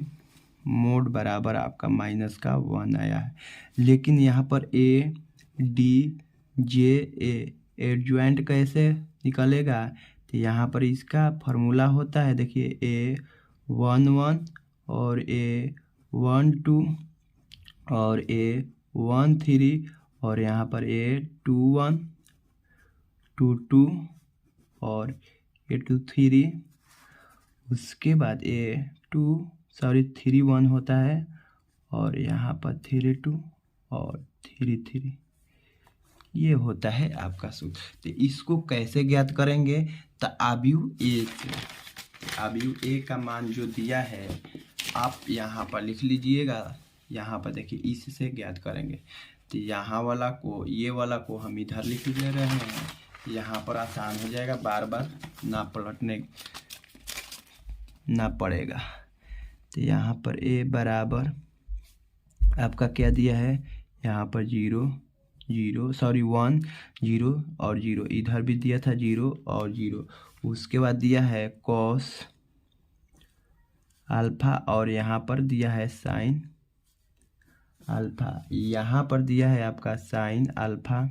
मोड बराबर आपका माइनस का 1 आया है, लेकिन यहाँ पर A D J A adjoint कैसे निकलेगा, तो यहाँ पर इसका फार्मूला होता है, देखिए A11 और A12 और A13 और यहाँ पर A21 22 और A23, उसके बाद 31 होता है और यहाँ पर 32 और 33, ये होता है आपका सूत्र। तो इसको कैसे ज्ञात करेंगे, तो अवयव ए का मान जो दिया है आप यहाँ पर लिख लीजिएगा, यहाँ पर देखिए इससे ज्ञात करेंगे। तो यहाँ वाला को, ये वाला को हम इधर लिख ले रहे हैं, यहाँ पर आसान हो जाएगा, बार बार ना पलटने ना पड़ेगा। तो यहाँ पर ए बराबर आपका क्या दिया है, यहाँ पर 0 0 सॉरी 1 0 और 0, इधर भी दिया था 0 और 0। उसके बाद दिया है कॉस अल्फा और यहाँ पर दिया है साइन अल्फा, यहाँ पर दिया है आपका साइन अल्फा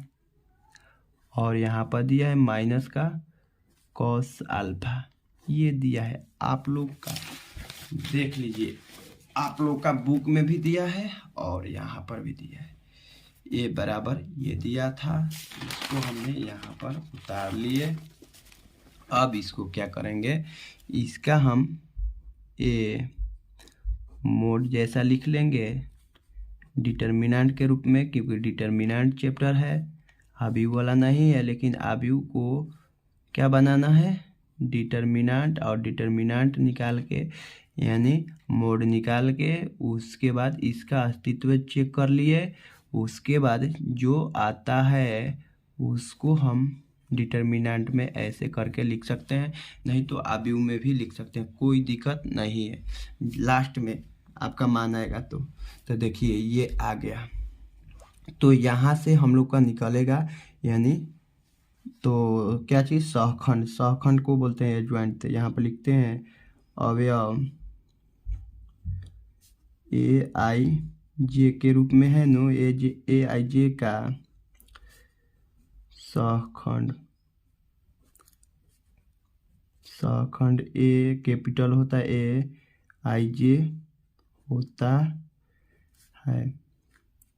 और यहाँ पर दिया है माइनस का कॉस अल्फा। ये दिया है आप लोग का, देख लीजिए आप लोग का बुक में भी दिया है और यहाँ पर भी दिया है। ए बराबर ये दिया था, इसको हमने यहाँ पर उतार लिए। अब इसको क्या करेंगे, इसका हम ए मोड जैसा लिख लेंगे डिटर्मिनेंट के रूप में, क्योंकि डिटर्मिनेंट चैप्टर है, अभी वाला नहीं है। लेकिन अभी को क्या बनाना है, डिटर्मिनेंट, और डिटर्मिनेंट निकाल के यानी मोड निकाल के उसके बाद इसका अस्तित्व चेक कर लिए। उसके बाद जो आता है उसको हम डिटर्मिनेंट में ऐसे करके लिख सकते हैं, नहीं तो अभी में भी लिख सकते हैं, कोई दिक्कत नहीं है। लास्ट में आपका मान आएगा तो देखिए ये आ गया। तो यहाँ से हम लोग का निकलेगा, यानी तो क्या चीज़, सहखंड, सहखंड को बोलते हैं एडजॉइंट। तो यहाँ पर लिखते हैं अवयव ए आई जे के रूप में है नो, ए आई जे का सहखंड, सहखंड ए कैपिटल होता है, ए आई जे होता है।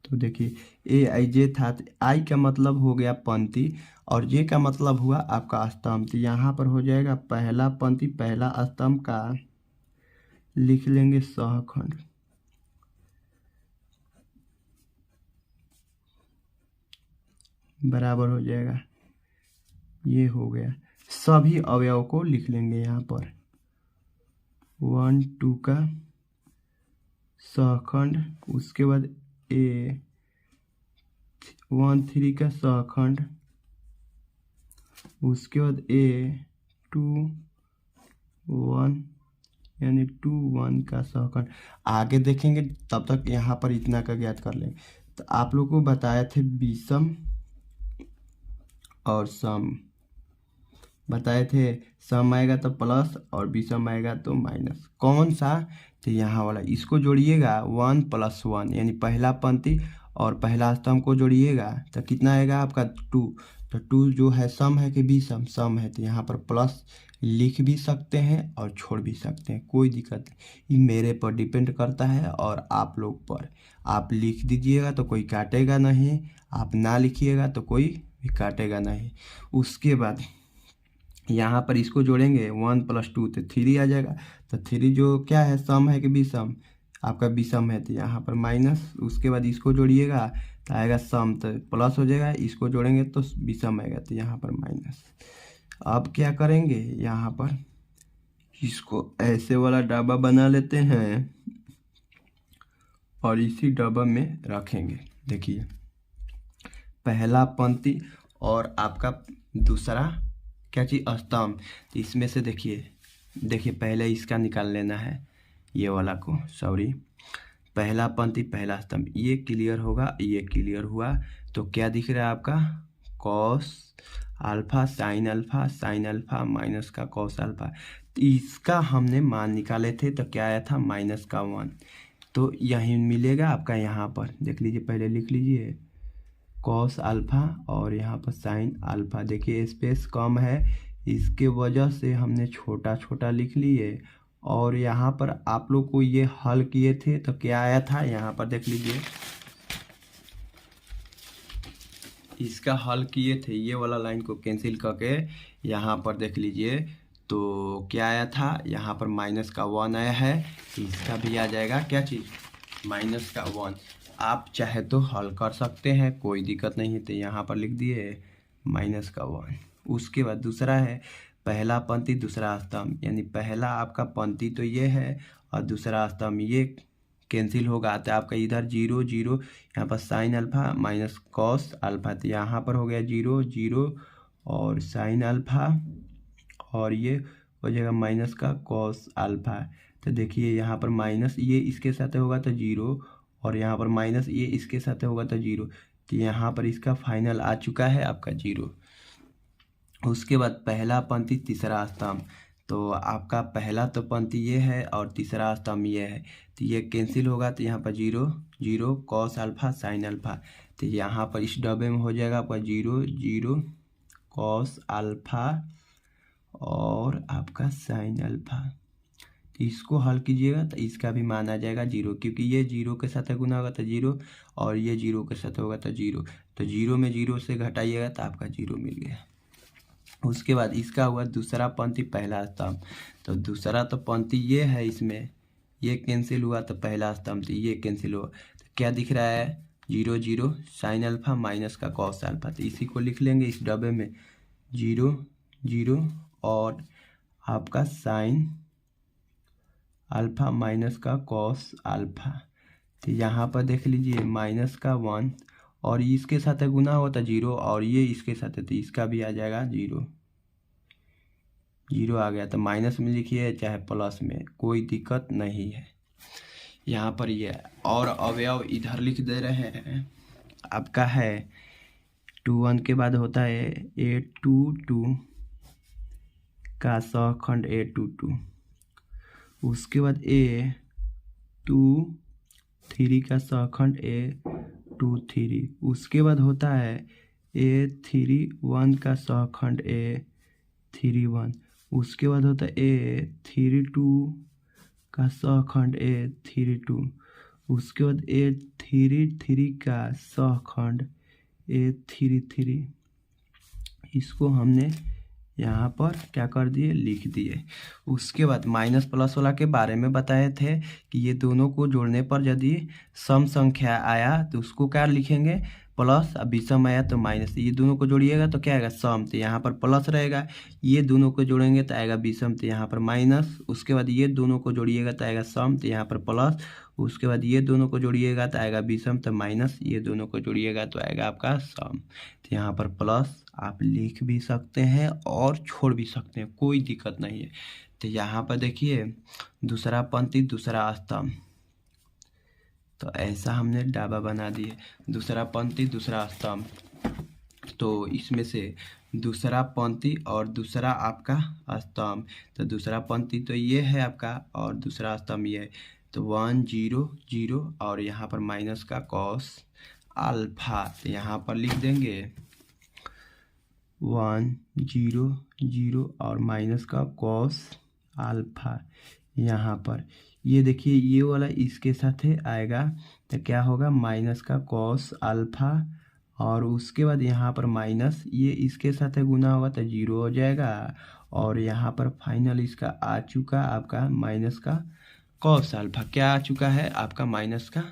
तो देखिए ए आई जे था, तो आई का मतलब हो गया पंक्ति और जे का मतलब हुआ आपका स्तंभ। तो यहाँ पर हो जाएगा पहला पंक्ति पहला स्तंभ का लिख लेंगे सहखंड, बराबर हो जाएगा, ये हो गया। सभी अवयव को लिख लेंगे यहाँ पर 1 2 का सहखंड, उसके बाद ए 1 3 का सहखंड, उसके बाद ए 2 1 यानी 2 1 का सहखंड। आगे देखेंगे, तब तक यहाँ पर इतना का ज्ञात कर लेंगे। तो आप लोग को बताए थे विषम और सम, बताए थे सम आएगा तो प्लस और विषम आएगा तो माइनस। कौन सा, तो यहाँ वाला, इसको जोड़िएगा 1 + 1 यानी पहला पंक्ति और पहला स्तंभ को जोड़िएगा तो कितना आएगा आपका 2। तो 2 जो है सम है कि विषम, सम है, तो यहाँ पर प्लस लिख भी सकते हैं और छोड़ भी सकते हैं, कोई दिक्कत नहीं। ये मेरे पर डिपेंड करता है और आप लोग पर। आप लिख दीजिएगा तो कोई काटेगा नहीं, आप ना लिखिएगा तो कोई भी काटेगा नहीं। उसके बाद यहाँ पर इसको जोड़ेंगे 1 + 2 तो 3 आ जाएगा। तो 3 जो क्या है, सम है कि विषम, आपका विषम है, तो यहाँ पर माइनस। उसके बाद इसको जोड़िएगा तो आएगा सम, तो प्लस हो जाएगा, इसको जोड़ेंगे तो विषम आएगा, तो यहाँ पर माइनस। अब क्या करेंगे, यहाँ पर इसको ऐसे वाला डब्बा बना लेते हैं और इसी डब्बा में रखेंगे। देखिए पहला पंक्ति और आपका दूसरा क्या चीज़, स्तंभ। इसमें से देखिए पहले इसका निकाल लेना है, ये वाला को, सॉरी, पहला पंक्ति पहला स्तंभ, ये क्लियर होगा, ये क्लियर हुआ। तो क्या दिख रहा है आपका, cos alpha sine alpha, sine alpha minus का कॉस अल्फा। इसका हमने मान निकाले थे तो क्या आया था, -1। तो यही मिलेगा आपका, यहाँ पर देख लीजिए, पहले लिख लीजिए कॉस अल्फा और यहाँ पर साइन अल्फा। देखिए स्पेस कम है, इसके वजह से हमने छोटा छोटा लिख लिए। और यहाँ पर आप लोग को ये हल किए थे तो क्या आया था, यहाँ पर देख लीजिए, इसका हल किए थे, ये वाला लाइन को कैंसिल करके यहाँ पर देख लीजिए तो क्या आया था, यहाँ पर -1 आया है। इसका भी आ जाएगा क्या चीज़, -1। आप चाहे तो हल कर सकते हैं, कोई दिक्कत नहीं है। तो यहाँ पर लिख दिए -1। उसके बाद दूसरा है पहला पंक्ति दूसरा स्तंभ, यानी पहला आपका पंक्ति तो ये है और दूसरा स्तंभ ये कैंसिल होगा, तो आपका इधर 0 0, यहाँ पर sine alpha minus cos alpha, तो यहाँ पर हो गया 0 0 और साइन अल्फा और ये हो जाएगा माइनस का कॉस अल्फा। तो देखिए यहाँ पर माइनस ये इसके साथ होगा तो जीरो, और यहाँ पर माइनस ये इसके साथ होगा तो जीरो। तो यहाँ पर इसका फाइनल आ चुका है आपका जीरो। उसके बाद पहला पंक्ति तीसरा स्तंभ, तो आपका पहला तो पंक्ति ये है और तीसरा स्तंभ ये है, तो ये कैंसिल होगा। तो यहाँ पर zero zero cos alpha sine alpha, तो यहाँ पर इस डब्बे में हो जाएगा आपका जीरो जीरो कॉस अल्फा और आपका साइन अल्फा। तो इसको हल कीजिएगा तो इसका भी मान आ जाएगा जीरो, क्योंकि ये जीरो के साथ गुना होगा तो जीरो, और ये जीरो के साथ होगा तो जीरो। तो जीरो में जीरो से घटाइएगा तो आपका जीरो मिल गया। उसके बाद इसका हुआ दूसरा पंक्ति पहला स्तंभ, तो दूसरा तो पंक्ति ये है, इसमें ये कैंसिल हुआ तो पहला स्तंभ तो ये कैंसिल हुआ। तो क्या दिख रहा है, zero zero sine alpha minus का कॉस अल्फा। तो इसी को लिख लेंगे इस डब्बे में, जीरो जीरो और आपका साइन अल्फा माइनस का कॉस अल्फा। तो यहाँ पर देख लीजिए माइनस का 1 और इसके साथ गुना होता जीरो, और ये इसके साथ है तो इसका भी आ जाएगा जीरो, जीरो आ गया। तो माइनस में लिखिए चाहे प्लस में, कोई दिक्कत नहीं है। यहाँ पर ये और अवयव इधर लिख दे रहे हैं, आपका है 2 1 के बाद होता है A22 का सहखंड A22, उसके बाद A23 का सहखंड A23, उसके बाद होता है A31 का सहखंड A31, उसके बाद होता है A32 का सहखंड A32, उसके बाद A33 का सहखंड A33। इसको हमने यहाँ पर क्या कर दिए, लिख दिए। उसके बाद माइनस प्लस वाला के बारे में बताए थे कि ये दोनों को जोड़ने पर यदि सम संख्या आया तो उसको क्या लिखेंगे, प्लस, अब विषम आया तो माइनस। ये दोनों को जोड़िएगा तो क्या आएगा, सम, तो यहाँ पर प्लस रहेगा। ये दोनों को जोड़ेंगे तो आएगा विषम, तो यहाँ पर माइनस। उसके बाद ये दोनों को जोड़िएगा तो आएगा सम, तो यहाँ पर प्लस। उसके बाद ये दोनों को जोड़िएगा तो आएगा विषम, तो माइनस। ये दोनों को जोड़िएगा तो आएगा आपका सम। तो यहाँ पर प्लस आप लिख भी सकते हैं और छोड़ भी सकते हैं, कोई दिक्कत नहीं है। तो यहाँ पर देखिए दूसरा पंक्ति दूसरा स्तंभ, तो ऐसा हमने डाबा बना दिए, दूसरा पंक्ति दूसरा स्तंभ। तो इसमें से दूसरा पंक्ति और दूसरा आपका स्तंभ, तो दूसरा पंक्ति तो ये है आपका और दूसरा स्तंभ ये है। तो 1 0 0 और यहाँ पर माइनस का कॉस अल्फा, तो यहाँ पर लिख देंगे 1 0 0 और माइनस का कॉस अल्फा। यहाँ पर ये देखिए ये वाला इसके साथ आएगा तो क्या होगा, माइनस का कॉस अल्फा, और उसके बाद यहाँ पर माइनस ये इसके साथ गुना होगा तो जीरो हो जाएगा, और यहाँ पर फाइनल इसका आ चुका आपका माइनस का कॉस अल्फा। क्या आ चुका है आपका, माइनस का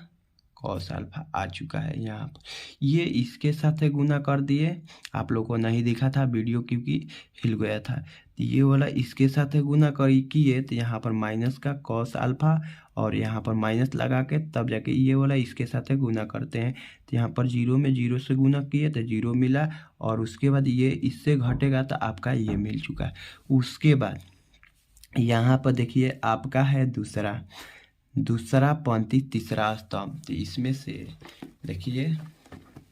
कॉस अल्फा आ चुका है। यहाँ पर ये इसके साथ गुना कर दिए, आप लोग को नहीं दिखा था वीडियो क्योंकि हिल गया था। तो ये वाला इसके साथ गुना किए तो यहाँ पर माइनस का कॉस अल्फा, और यहाँ पर माइनस लगा के तब जाके ये वाला इसके साथ गुना करते हैं। तो यहाँ पर जीरो में जीरो से गुना किए तो जीरो मिला, और उसके बाद ये इससे घटेगा तो आपका ये मिल चुका है। उसके बाद यहाँ पर देखिए आपका है दूसरा पंक्ति तीसरा स्तंभ, तो इसमें से देखिए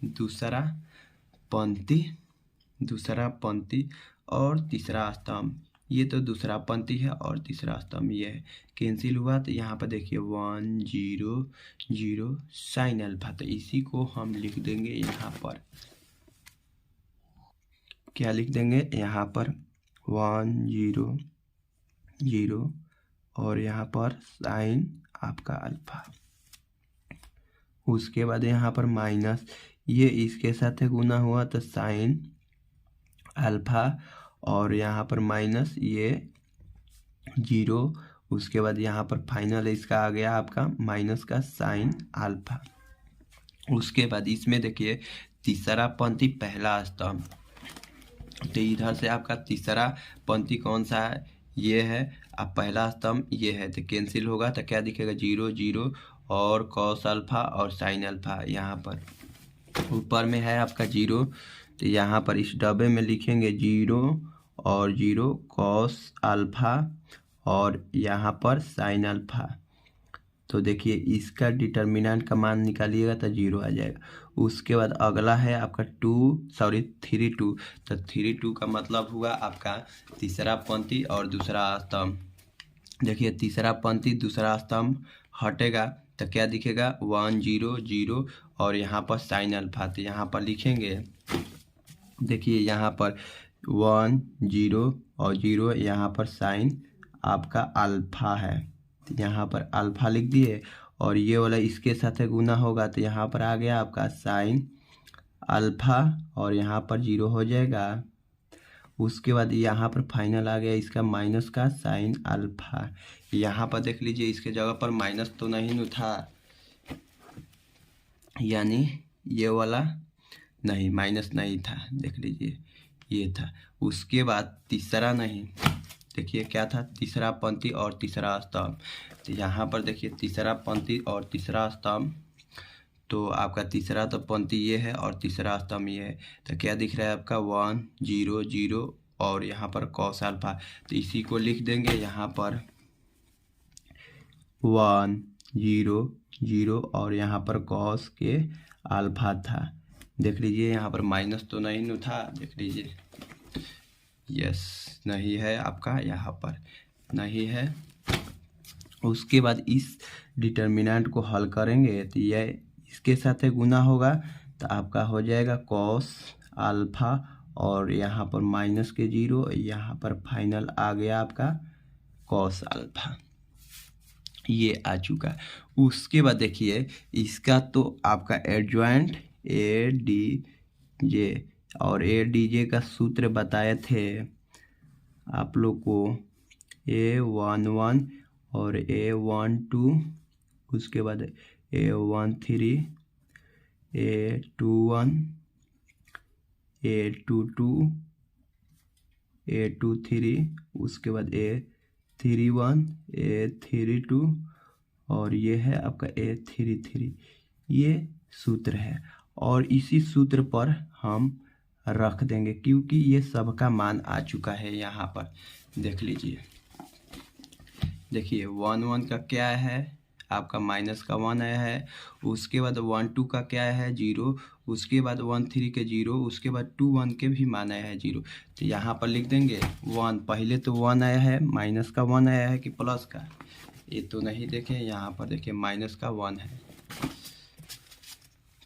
दूसरा पंक्ति और तीसरा स्तंभ, ये तो दूसरा पंक्ति है और तीसरा स्तंभ ये है, कैंसिल हुआ। तो यहाँ पर देखिए 1 0 0 साइन अल्फा, तो इसी को हम लिख देंगे यहाँ पर, क्या लिख देंगे यहाँ पर 1 0 0 और यहाँ पर साइन आपका अल्फा। उसके बाद यहाँ पर माइनस, ये इसके साथ गुना हुआ तो साइन अल्फा, और यहाँ पर माइनस ये जीरो। उसके बाद यहाँ पर फाइनल इसका आ गया आपका माइनस का साइन अल्फा। उसके बाद इसमें देखिए तीसरा पंक्ति पहला स्तंभ, तो इधर से आपका तीसरा पंक्ति कौन सा है, ये है। अब पहला स्तंभ ये है, तो कैंसिल होगा तो क्या दिखेगा, 0 0 और कॉस अल्फा और साइन अल्फा। यहाँ पर ऊपर में है आपका 0, तो यहाँ पर इस डब्बे में लिखेंगे 0 और 0 कॉस अल्फा और यहाँ पर साइन अल्फा। तो देखिए इसका डिटर्मिनेंट का मान निकालिएगा तो 0 आ जाएगा। उसके बाद अगला है आपका 3 2। तो 3 2 का मतलब हुआ आपका तीसरा पंक्ति और दूसरा स्तंभ। देखिए तीसरा पंक्ति दूसरा स्तंभ हटेगा तो क्या दिखेगा 1 0 0 और यहाँ पर साइन अल्फा। तो यहाँ पर लिखेंगे, देखिए यहाँ पर 1 0 और 0, यहाँ पर साइन आपका अल्फा है। तो यहाँ पर अल्फा लिख दिए और ये वाला इसके साथ गुना होगा तो यहाँ पर आ गया आपका साइन अल्फा और यहाँ पर 0 हो जाएगा। उसके बाद यहाँ पर फाइनल आ गया इसका माइनस का साइन अल्फा। यहाँ पर देख लीजिए इसके जगह पर माइनस तो नहीं न था, यानी ये वाला नहीं, माइनस नहीं था, देख लीजिए ये था। उसके बाद तीसरा नहीं, देखिए क्या था, तीसरा पंक्ति और तीसरा स्तंभ। तो यहाँ पर देखिए तीसरा पंक्ति और तीसरा स्तंभ, तो आपका तीसरा तो पंक्ति ये है और तीसरा स्तंभ ये है। तो क्या दिख रहा है आपका 1 0 0 और यहाँ पर कॉस अल्फा। तो इसी को लिख देंगे यहाँ पर 1 0 0 और यहाँ पर कॉस के अल्फा था। देख लीजिए यहाँ पर माइनस तो नहीं न था, देख लीजिए यस नहीं है, आपका यहाँ पर नहीं है। उसके बाद इस डिटर्मिनेंट को हल करेंगे तो यह इसके साथ गुना होगा तो आपका हो जाएगा कॉस अल्फा और यहाँ पर माइनस के 0, यहाँ पर फाइनल आ गया आपका कॉस अल्फा, ये आ चुका। उसके बाद देखिए इसका तो आपका एडजॉइंट ए डी जे, और ए डी जे का सूत्र बताए थे आप लोग को A11 और A12, उसके बाद A13 A21 A22 A23, उसके बाद A31 A32 और ये है आपका A33। ये सूत्र है और इसी सूत्र पर हम रख देंगे क्योंकि ये सबका मान आ चुका है। यहाँ पर देख लीजिए, देखिए 1 1 का क्या है आपका माइनस का 1 आया है। उसके बाद 1 2 का क्या है 0, उसके बाद 1 3 के 0, उसके बाद 2 1 के भी मान आया है 0। तो यहाँ पर लिख देंगे 1, पहले तो 1 आया है, माइनस का 1 आया है कि प्लस का, ये तो नहीं देखें, यहाँ पर देखिए माइनस का 1 है।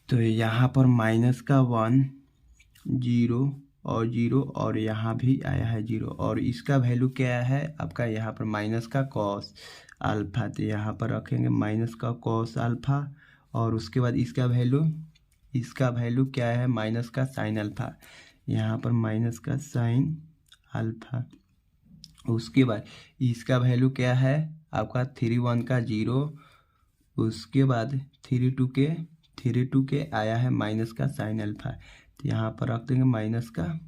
तो यहाँ पर माइनस का 1 0 और 0 और यहाँ भी आया है 0 और इसका वैल्यू क्या है आपका यहाँ पर माइनस का कॉस अल्फा। तो यहाँ पर रखेंगे माइनस का कॉस अल्फा और उसके बाद इसका वैल्यू क्या है माइनस का साइन अल्फा, यहाँ पर माइनस का साइन अल्फा। उसके बाद इसका वैल्यू क्या है आपका 3 1 का 0, उसके बाद 3 2 के आया है माइनस का साइन अल्फा। तो यहाँ पर रख देंगे माइनस का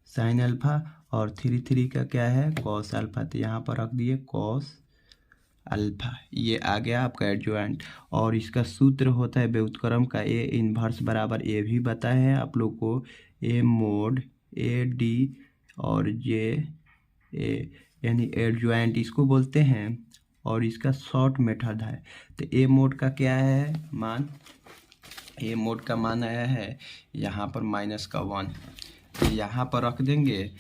साइन अल्फा और 3 3 का क्या है कॉस अल्फा। तो यहाँ पर रख दिए कॉस अल्फा, ये आ गया आपका एडजॉइंट। और इसका सूत्र होता है व्युत्क्रम का ए इन्वर्स बराबर ए भी बताए हैं आप लोग को, ए मोड ए डी और जे ए, यानी एडजॉइंट इसको बोलते हैं और इसका शॉर्ट मेथड है। तो ए मोड का क्या है मान, ए मोड का मान आया है यहाँ पर माइनस का 1। तो यहाँ पर रख देंगे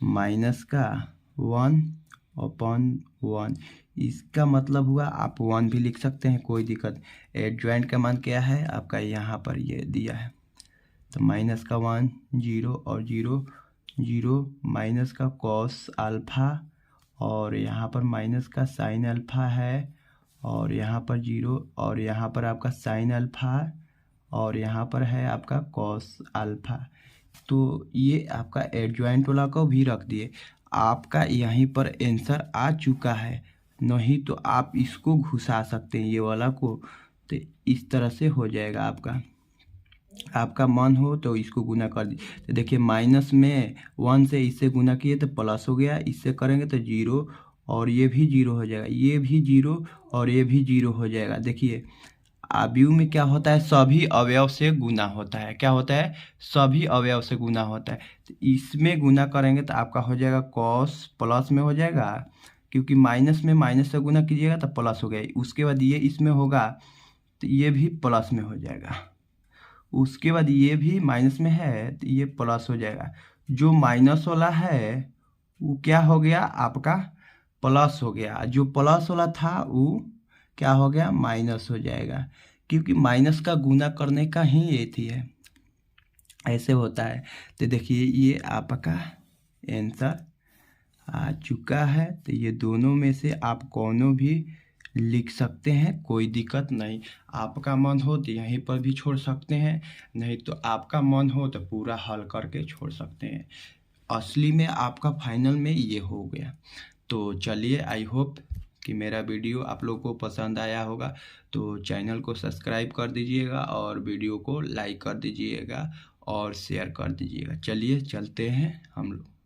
माइनस का 1/1, इसका मतलब हुआ आप 1 भी लिख सकते हैं, कोई दिक्कत। एडजॉइंट का मान क्या है आपका यहाँ पर ये दिया है, तो माइनस का 1 0 और 0 0 माइनस का कॉस अल्फा और यहाँ पर माइनस का साइन अल्फा है और यहाँ पर 0 और यहाँ पर आपका साइन अल्फा और यहाँ पर है आपका कॉस अल्फा। तो ये आपका एडजॉइंट वाला को भी रख दिए। आपका यहीं पर आंसर आ चुका है, नहीं तो आप इसको घुसा सकते हैं ये वाला को, तो इस तरह से हो जाएगा। आपका मन हो तो इसको गुना कर दीजिए। तो देखिए माइनस में 1 से इससे गुना किए तो प्लस हो गया, इससे करेंगे तो 0 और ये भी 0 हो जाएगा, ये भी 0 और ये भी 0 हो जाएगा। देखिए आव्यूह में क्या होता है सभी अवयव से गुना होता है, क्या होता है सभी अवयव से गुना होता है। तो इसमें गुना करेंगे तो आपका हो जाएगा कॉस प्लस में हो जाएगा क्योंकि माइनस में माइनस से गुना कीजिएगा तो प्लस हो गया। उसके बाद ये इसमें होगा तो ये भी प्लस में हो जाएगा। उसके बाद ये भी माइनस में है तो ये प्लस हो जाएगा। जो माइनस वाला है वो क्या हो गया आपका प्लस हो गया, जो प्लस वाला था वो क्या हो गया माइनस हो जाएगा, क्योंकि माइनस का गुना करने का ही ये थी है, ऐसे होता है। तो देखिए ये आपका आंसर आ चुका है। तो ये दोनों में से आप कोनो भी लिख सकते हैं, कोई दिक्कत नहीं। आपका मन हो तो यहीं पर भी छोड़ सकते हैं, नहीं तो आपका मन हो तो पूरा हल करके छोड़ सकते हैं। असली में आपका फाइनल में ये हो गया। तो चलिए, आई होप कि मेरा वीडियो आप लोग को पसंद आया होगा। तो चैनल को सब्सक्राइब कर दीजिएगा और वीडियो को लाइक कर दीजिएगा और शेयर कर दीजिएगा। चलिए चलते हैं हम लोग।